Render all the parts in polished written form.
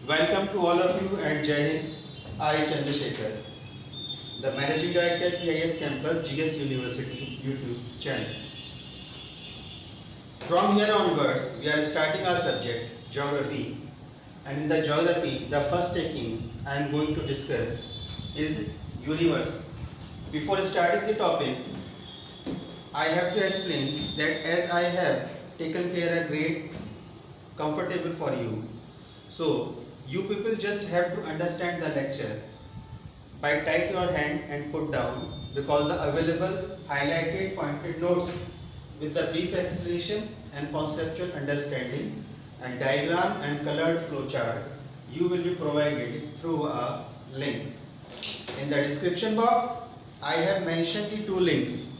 Welcome to all of you at Jai Hind. I Chandrasekhar, the Managing Director CIS Campus GS University YouTube channel. From here onwards, we are starting our subject Geography, and in the Geography, the first taking I am going to discuss is Universe. Before starting the topic, I have to explain that as I have taken care a great comfortable for you, so you people just have to understand the lecture by type your hand and put down, because the available highlighted pointed notes with the brief explanation and conceptual understanding and diagram and colored flowchart you will be provided through a link. In the description box, I have mentioned the two links.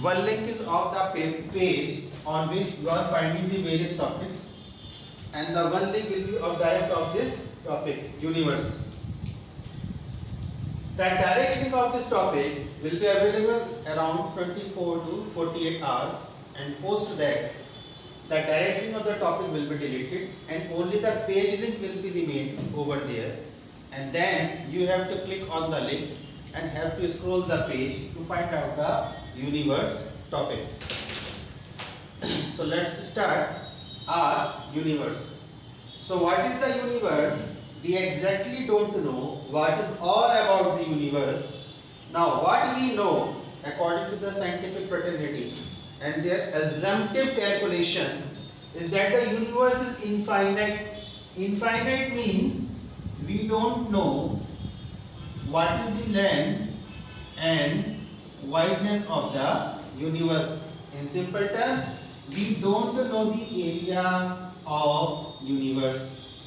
One link is of the page on which you are finding the various topics, and the one link will be of direct of this topic, universe. The direct link of this topic will be available around 24 to 48 hours, and post that the direct link of the topic will be deleted and only the page link will be remained over there, and then you have to click on the link and have to scroll the page to find out the universe topic. So let's start our universe. So what is the universe? We exactly don't know what is all about the universe. Now what we know according to the scientific fraternity and their assumptive calculation is that the universe is infinite. Infinite means we don't know what is the length and wideness of the universe. In simple terms, we don't know the area of universe.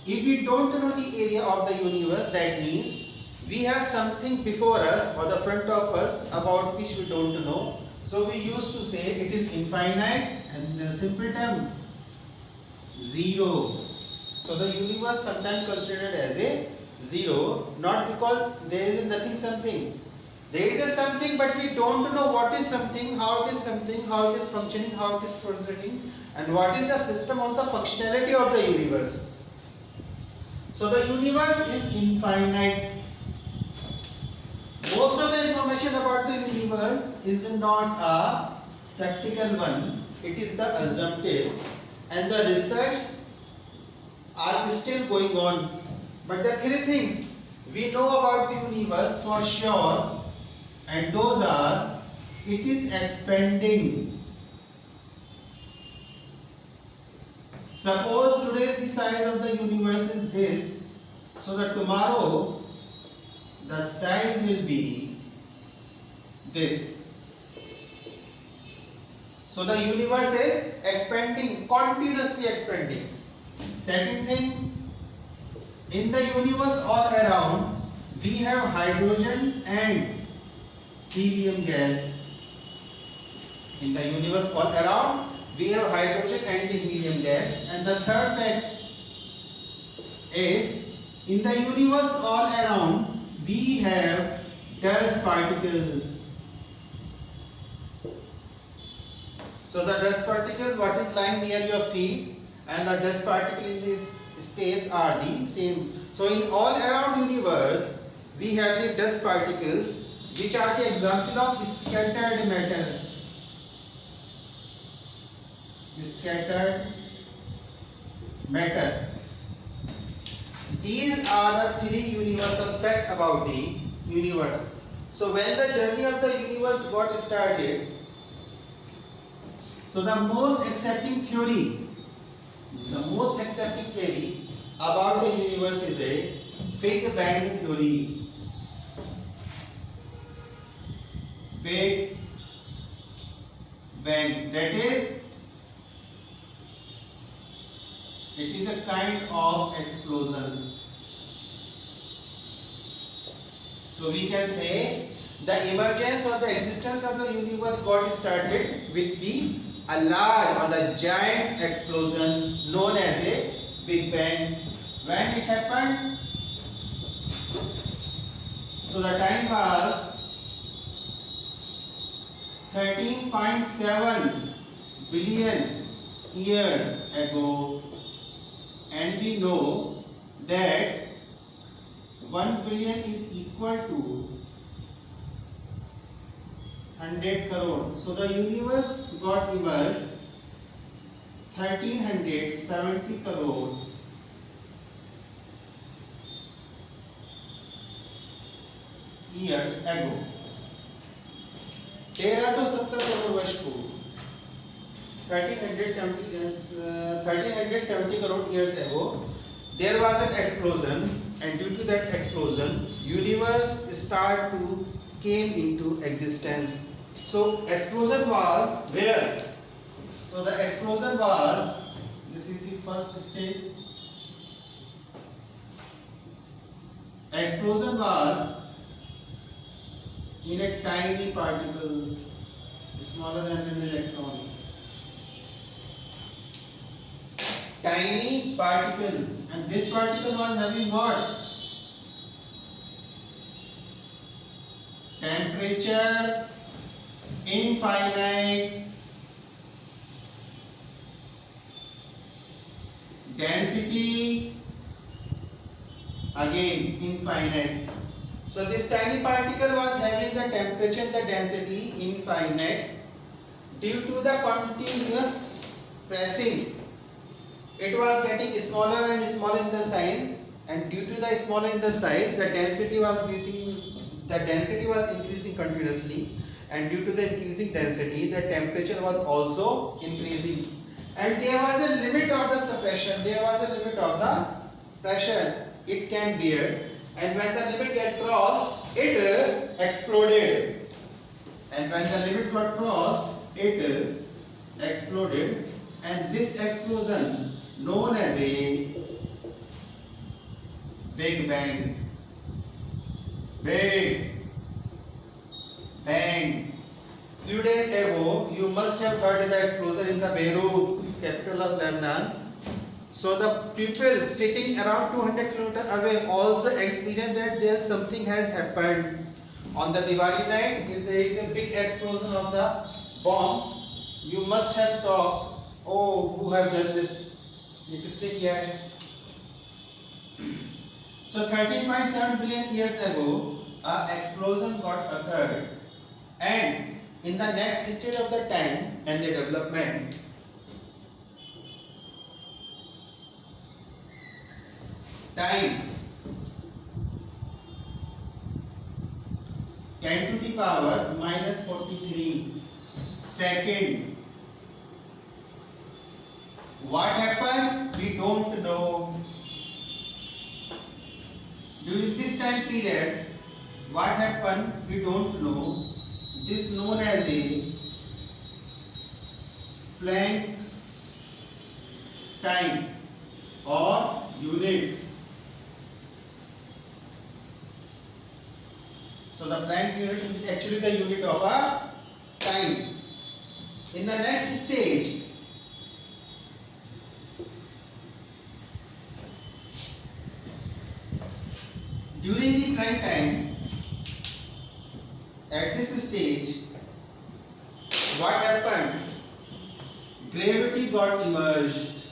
If we don't know the area of the universe, that means we have something before us or the front of us about which we don't know. So we used to say it is infinite, and in the simple term, zero. So the universe sometimes considered as a zero, not because there is nothing something. There is a something, but we don't know what is something, how it is functioning, how it is proceeding, and what is the system of the functionality of the universe. So the universe is infinite. Most of the information about the universe is not a practical one. It is the assumptive, and the research are still going on. But the three things we know about the universe for sure, and those are: it is expanding. Suppose today the size of the universe is this, so that tomorrow the size will be this. So the universe is expanding, continuously expanding. Second thing, in the universe all around we have hydrogen and helium gas. In the universe all around we have hydrogen and the helium gas. And the third fact is, in the universe all around we have dust particles. So the dust particles what is lying near your feet and the dust particle in this space are the same. So in all around universe we have the dust particles, which are the example of scattered matter. Scattered matter. These are the three universal facts about the universe. So when the journey of the universe got started, so the most accepting theory about the universe is a Big Bang theory. Big Bang, that is, it is a kind of explosion. So we can say the emergence or the existence of the universe got started with a large or the giant explosion known as a Big Bang. When it happened, so the time was 13.7 billion years ago, and we know that 1 billion is equal to 100 crore. So the universe got emerged 1370 crore years ago. 1370 crore वर्ष पूर्व 1370 crore years ago there was an explosion, and due to that explosion universe start to came into existence. So explosion was where? So the explosion was, this is the first stage. Explosion was in a tiny particles smaller than an electron. Tiny particle, and this particle was having what? Temperature infinite, density again infinite. So this tiny particle was having the temperature and the density infinite. Due to the continuous pressing, it was getting smaller and smaller in the size, and due to the smaller in the size, the density was increasing continuously, and due to the increasing density, the temperature was also increasing, and there was a limit of the suppression, there was a limit of the pressure it can bear, and when the limit get crossed, it exploded, and when the limit got crossed, it exploded, and this explosion known as a Big Bang. Big Bang. Few days ago, you must have heard the explosion in the Beirut, capital of Lebanon. So the people sitting around 200 kilometers away also experienced that there something has happened. On the Diwali night, if there is a big explosion of the bomb, you must have talked, oh, who have done this? ये किसने किया है? So 13.7 billion years ago, an explosion got occurred, and in the next stage of the time and the development, time 10 to the power minus 43 second. What happened? We don't know. During this time period, what happened? We don't know. This known as a Planck time or unit. So the Planck unit is actually the unit of a time. In the next stage, during the Planck time, at this stage, what happened? Gravity got emerged.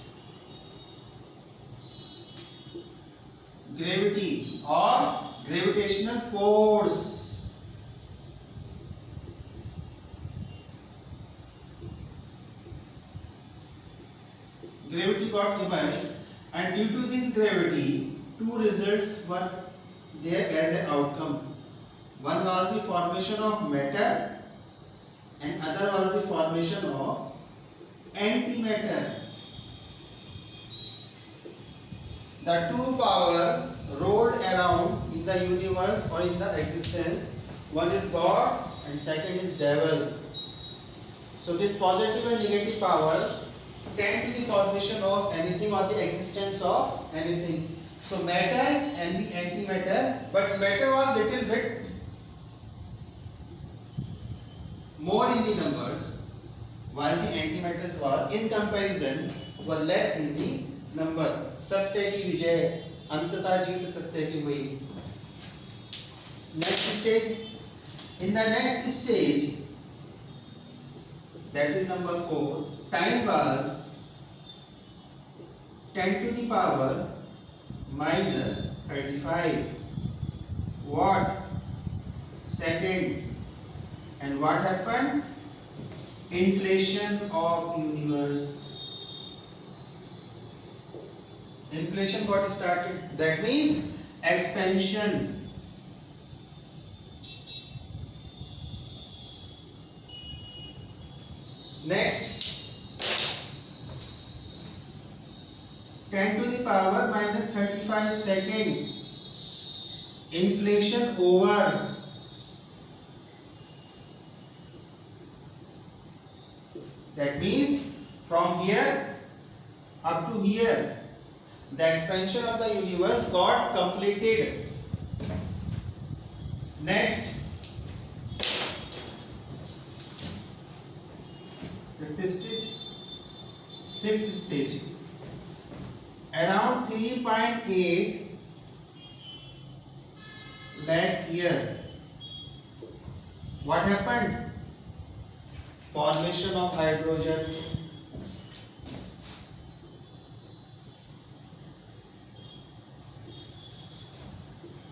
Gravity or gravitational force. Gravity got emerged, and due to this gravity, two results were there as an outcome. One was the formation of matter, and other was the formation of antimatter. The two power rolled around in the universe or in the existence. One is God and second is devil. So this positive and negative power tend to the formation of anything or the existence of anything. So matter and the antimatter, but matter was little bit more in the numbers, while the antimatter was in comparison were less in the number. सत्य की विजय, अंततः जीत सत्य की हुई. Next stage. In the next stage, that is number 4, time was 10 to the power minus 35 watt second. And what happened? Inflation of universe. Inflation got started. That means expansion. Next, 10 to the power minus 35 second. Inflation over. That means from here up to here, the expansion of the universe got completed. Next, fifth stage, sixth stage, around 3.8 lakh year. What happened? Formation of hydrogen.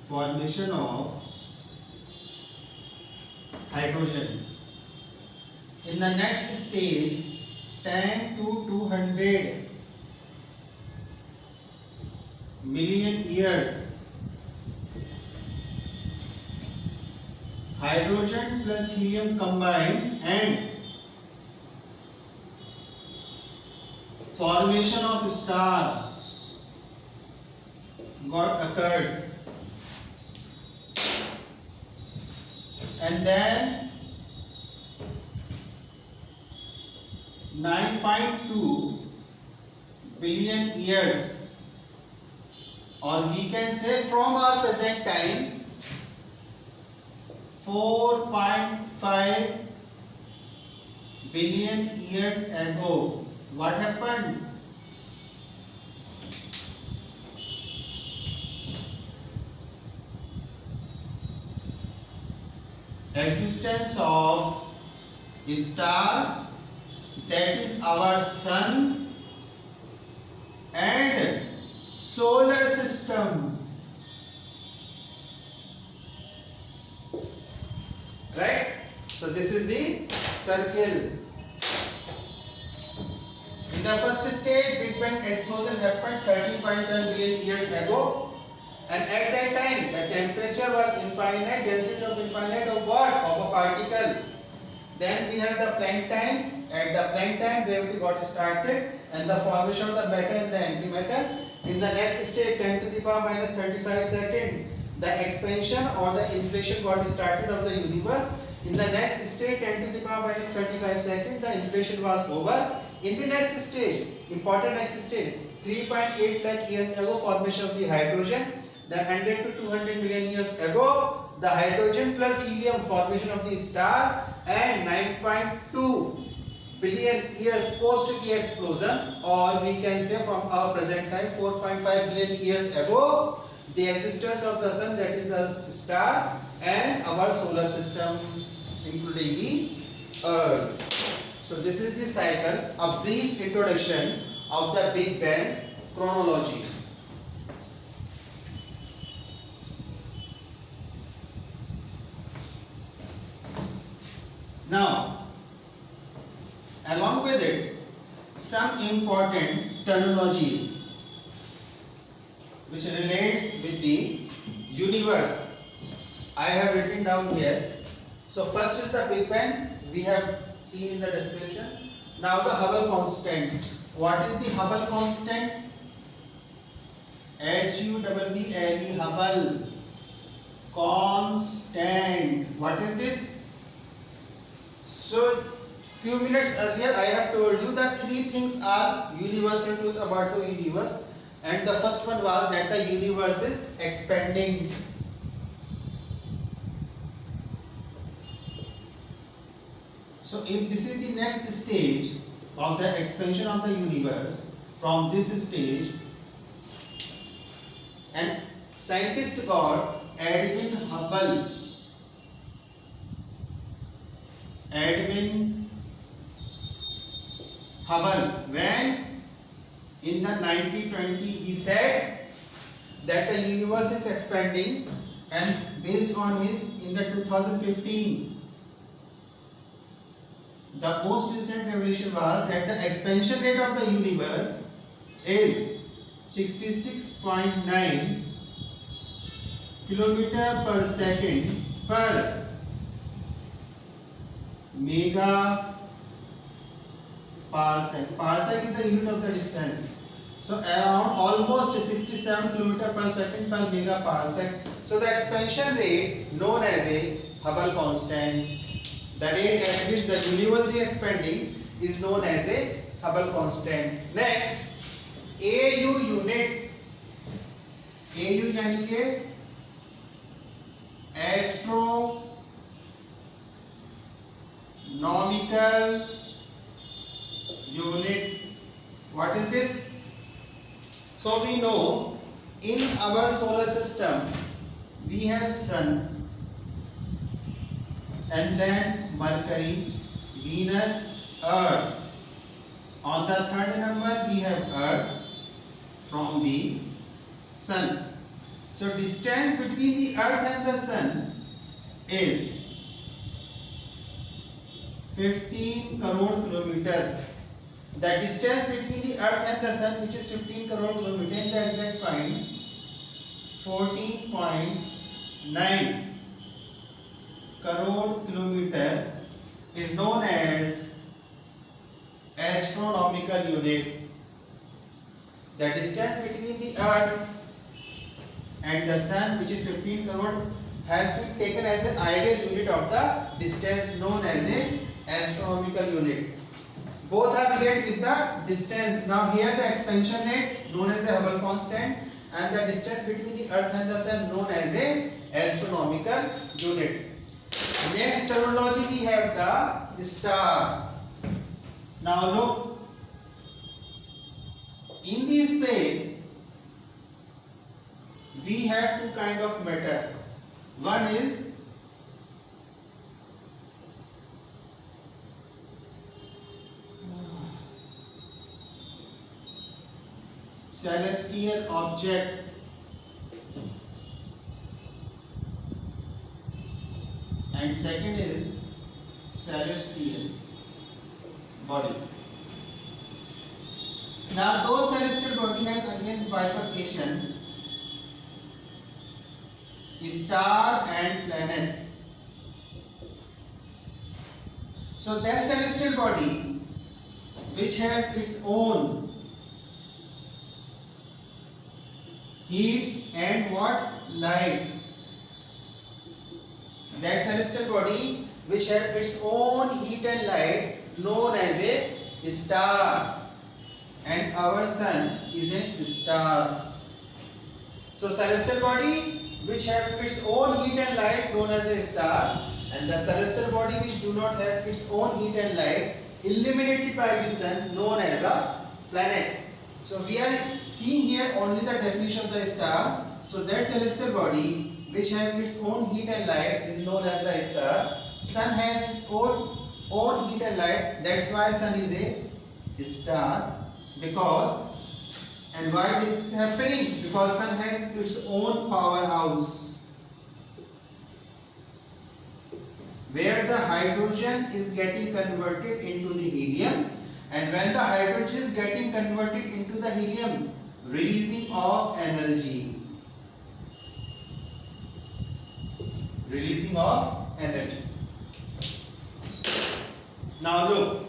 Formation of hydrogen. In the next stage, 10 to 200 million years, hydrogen plus helium combined and formation of star got occurred. And then 9.2 billion years, or we can say from our present time 4.5 billion years ago. What happened? Existence of a star, that is our sun, and solar system. Right? So this is the circle. In the first stage, Big Bang explosion happened 13.7 billion years ago. And at that time, the temperature was infinite, density of infinite of what? Of a particle. Then we have the Planck time. At the Planck time, gravity got started and the formation of the matter and the antimatter. In the next stage, 10 to the power minus 35 second, the expansion or the inflation got started of the universe. In the next stage, 10 to the power minus 35 second, the inflation was over. In the next stage, important next stage, 3.8 lakh years ago, formation of the hydrogen. Then 100 to 200 million years ago, the hydrogen plus helium formation of the star, and 9.2 billion years post the explosion, or we can say from our present time 4.5 billion years ago, the existence of the sun, that is the star, and our solar system including the earth. So this is the cycle, a brief introduction of the Big Bang chronology. Now, along with it, some important terminologies which relates with the universe I have written down here. So first is the Big Bang, we have seen in the description. Now the Hubble constant. What is the Hubble constant? H-U-B-B-L-E, Hubble constant. What is this? So few minutes earlier I have told you that three things are universal truth about the universe, and the first one was that the universe is expanding. So if this is the next stage of the expansion of the universe, from this stage, and scientists got Edwin Hubble. Edwin Hubble, when in the 1920 he said that the universe is expanding, and based on his in the 2015 the most recent revelation was that the expansion rate of the universe is 66.9 kilometer per second per mega parsec. Parsec is the unit of the distance. So around almost 67 km per second per mega parsec. So the expansion rate known as a Hubble constant, the rate at which the universe is expanding, is known as a Hubble constant. Next, AU unit. AU यानी के astronomical unit. What is this? So we know in our solar system we have Sun, and then Mercury, Venus, Earth. On the third number we have Earth from the Sun. So distance between the Earth and the Sun is 15 crore kilometer. The distance between the Earth and the Sun, which is 15 crore kilometer, in the exact point 14.9 crore kilometer, is known as astronomical unit. The distance between the Earth and the Sun, which is 15 crore, has been taken as an ideal unit of the distance known as an astronomical unit. Both are related with the distance. Now here the expansion rate known as the Hubble constant, and the distance between the Earth and the Sun known as a astronomical unit. Next terminology we have the star. Now look, in the space we have two kind of matter. One is celestial object, and second is celestial body. Now those celestial body has again bifurcation, star and planet. So that celestial body which have its own heat and what? Light. That celestial body which have its own heat and light known as a star, and our Sun is a star. So celestial body which have its own heat and light known as a star, and the celestial body which do not have its own heat and light illuminated by the Sun known as a planet. So we are seeing here only the definition of the star. So that celestial body which have its own heat and light is known as the star. Sun has its own heat and light. That's why Sun is a star. Because, and why this is happening? Because Sun has its own powerhouse, where the hydrogen is getting converted into the helium, and when the hydrogen is getting converted into the helium, releasing of energy. Releasing of energy. Now look.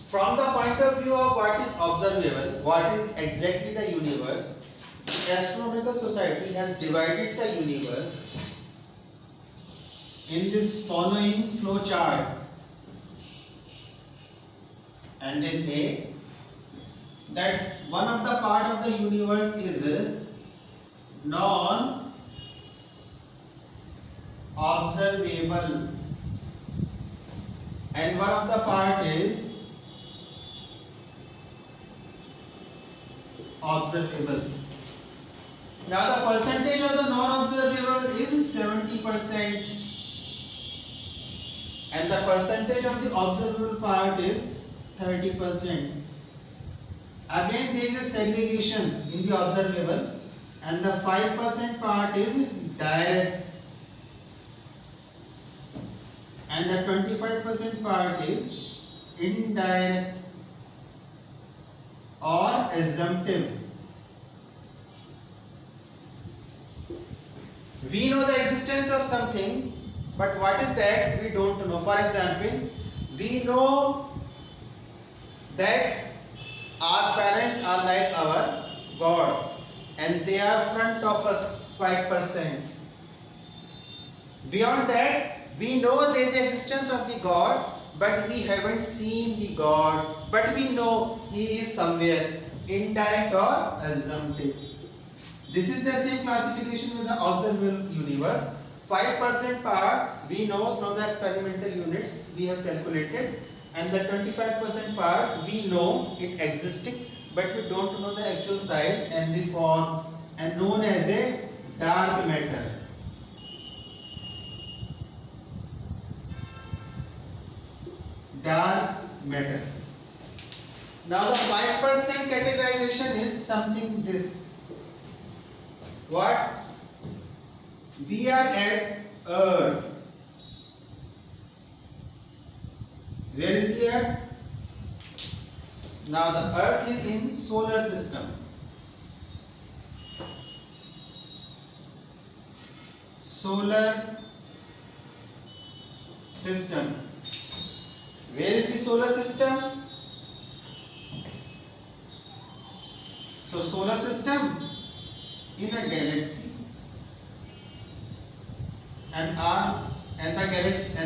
From the point of view of what is observable, what is exactly the universe, the Astronomical Society has divided the universe in this following flow chart, and they say that one of the part of the universe is non-observable, and one of the part is observable. Now the percentage of the non-observable is 70% and the percentage of the observable part is 30%. Again there is a segregation in the observable and the 5% part is direct and the 25% part is indirect or assumptive. We know the existence of something, but what is that we don't know. For example, we know that our parents are like our God and they are front of us 5%. Beyond that, we know there is existence of the God, but we haven't seen the God, but we know He is somewhere, indirect or assumptive. This is the same classification with the observable universe. 5% part we know through the experimental units we have calculated, and the 25% parts we know it existing, but we don't know the actual size and the form, and known as a dark matter. Dark matter. Now the 5% categorization is something this. What? We are at Earth. Where is the Earth? Now the Earth is in solar system. Solar system. Where is the solar system? So solar system in a galaxy, and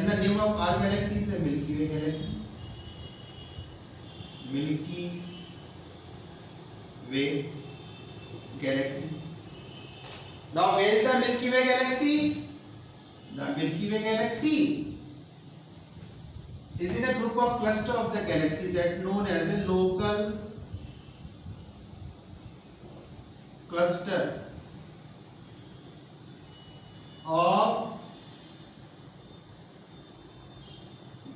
the name of our galaxy is a Milky Way galaxy. Milky Way galaxy. Now where is the Milky Way galaxy? The Milky Way galaxy is in a group of cluster of the galaxy that known as a local cluster of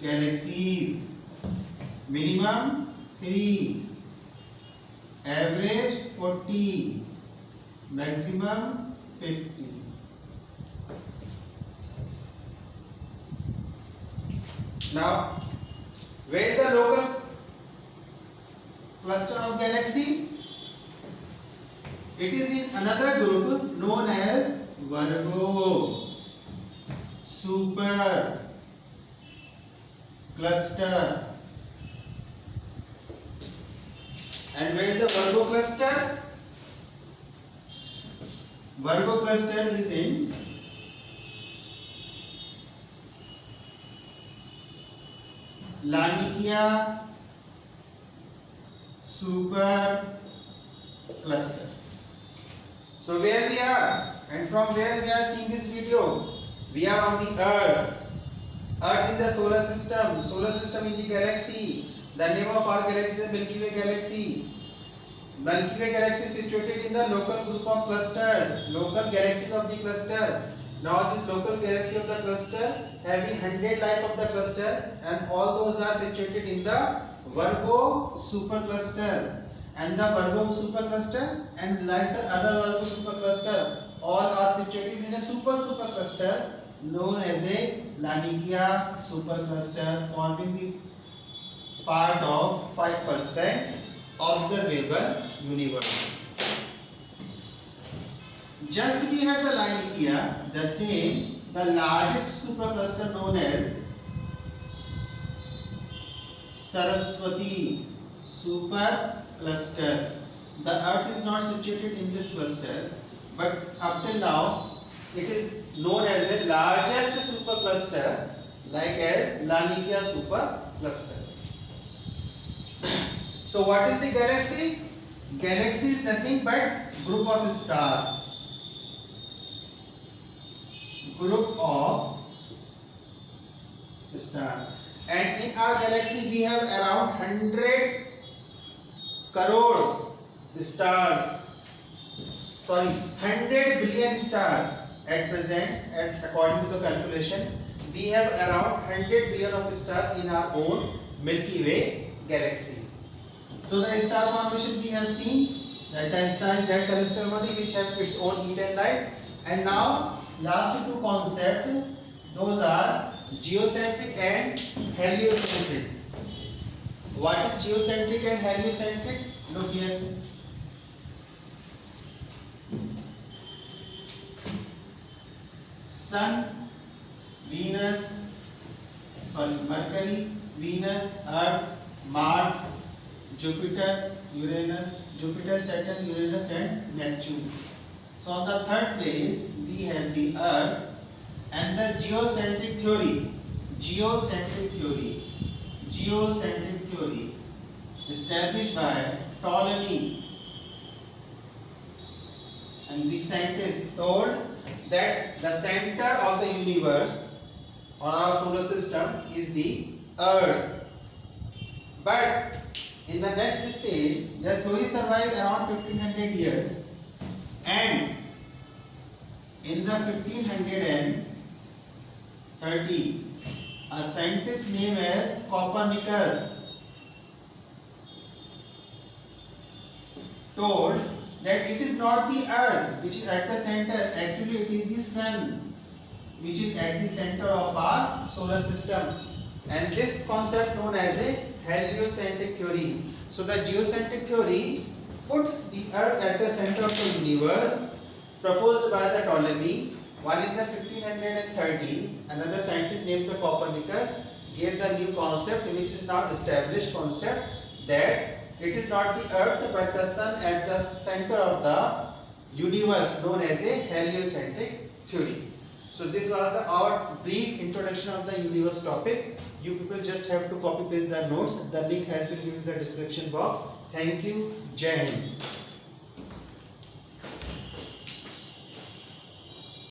galaxies. Minimum 3, average 40, maximum 50. Now, where is the local cluster of galaxy? It is in another group known as Virgo super cluster. And where is the Virgo cluster? Virgo cluster is in Laniakea super cluster. So where we are and from where we are seeing this video? We are on the Earth. Earth in the solar system in the galaxy. The name of our galaxy is the Milky Way galaxy. Milky Way galaxy is situated in the local group of clusters, local galaxies of the cluster. Now this local galaxy of the cluster having 100 like of the cluster, and all those are situated in the Virgo supercluster. And the Virgo supercluster and like the other Virgo supercluster, all are situated in a supercluster known as a Laniakea supercluster, forming the part of 5% observable universe. Just we have the Laniakea, the same, the largest supercluster known as Saraswati supercluster. The Earth is not situated in this cluster, but up till now it is known as the largest supercluster, like a Laniakea supercluster. So what is the galaxy? Galaxy is nothing but group of stars. Group of stars. And in our galaxy we have around 100 crore stars, sorry, 100 billion stars at present, at according to the calculation, we have around 100 billion of stars in our own Milky Way galaxy. So the star formation we have seen that the star is that celestial body which have its own heat and light. And now last two concepts, those are geocentric and heliocentric. What is geocentric and heliocentric? Look here. Sun, Venus, Mercury, Venus, Earth, Mars, Jupiter, Saturn, Uranus and Neptune. So on the third place we have the Earth and the geocentric theory established by Ptolemy, and the scientist told that the center of the universe or our solar system is the Earth. But in the next stage, the theory survived around 1500 years, and in the 1530, a scientist named as Copernicus told that it is not the Earth which is at the center, actually it is the Sun which is at the center of our solar system, and this concept known as a heliocentric theory. So the geocentric theory put the Earth at the center of the universe, proposed by the Ptolemy, while in the 1530 another scientist named the Copernicus gave the new concept, which is now established concept, that it is not the Earth but the Sun at the center of the universe, known as a heliocentric theory. So this was our brief introduction of the universe topic. You people just have to copy paste the notes. The link has been given in the description box. Thank you. Jai Hind.